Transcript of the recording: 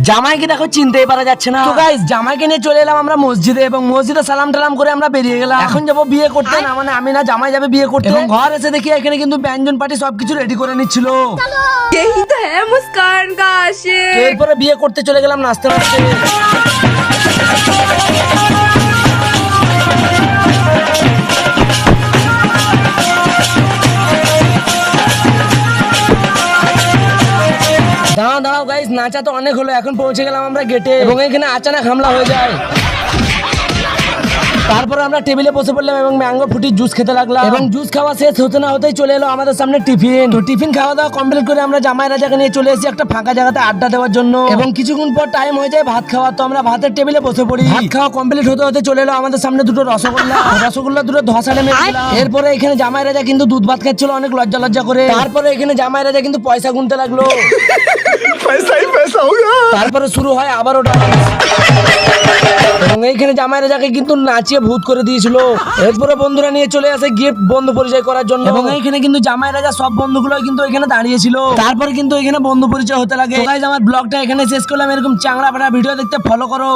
জামাইকে দেখো চিনতেই পারা যাচ্ছে না। তো গাইস জামাইকে নিয়ে চলে এলাম আমরা মসজিদে, এবং মসজিদে সালাম টালাম করে আমরা বেরিয়ে গেলাম। এখন যাবো বিয়ে করতে, না মানে আমি না, জামাই যাবে বিয়ে করতে। এবং ঘর এসে দেখি এখানে কিন্তু ব্যঞ্জন পার্টি সবকিছু রেডি করে নিচ্ছিল। यही तो है मुस्कान का आशिक। এরপরে বিয়ে করতে চলে গেলাম নাচতে নাচতে। দাঁড়াও গাইস, নাচা তো অনেক হলো, এখন পৌঁছে গেলাম আমরা গেটে, এবং এখানে আচানক হামলা হয়ে যায়। তারপর আমরা টেবিলে বসে পড়লাম এবং ম্যাঙ্গো ফ্রুটির জুস খেতে লাগলাম। এবং জুস খাওয়া শেষ হতে না হতেই চলে এলো আমাদের সামনে টিফিন। তো টিফিন খাওয়া দাওয়া কমপ্লিট করে আমরা জামাই রাজাকে নিয়ে চলে এসেছি একটা ফাঁকা জায়গাতে আড্ডা দেওয়ার জন্য। এবং কিছুক্ষণ পর টাইম হয়ে যায় ভাত খাওয়া, তো আমরা ভাতের টেবিলে বসে পড়ি। ভাত খাওয়া কমপ্লিট হতে হতে চলে এলো আমাদের সামনে দুটো রসগোল্লা দুটো ধসা নেমে গেল। এরপরে এখানে জামাই রাজা কিন্তু দুধ ভাত খাচ্ছিল অনেক লজ্জা করে। তারপরে এখানে জামাই রাজা কিন্তু পয়সা গুনতে লাগলো। তারপরে শুরু হয় আবারও ডান্স, এবং এইখানে জামাই রাজাকে কিন্তু নাচিয়ে ভূত করে দিয়েছিল। এরপরে বন্ধুরা নিয়ে চলে আসে গিফট বন্ধু পরিচয় করার জন্য, এবং এইখানে কিন্তু জামাই রাজা সব বন্ধুগুলো কিন্তু এখানে দাঁড়িয়েছিল। তারপরে কিন্তু এখানে বন্ধু পরিচয় হতে লাগে। গাইস আমার ব্লগটা এখানে শেষ করলাম। এরকম চাংড়া পাড়া ভিডিও দেখতে ফলো করো।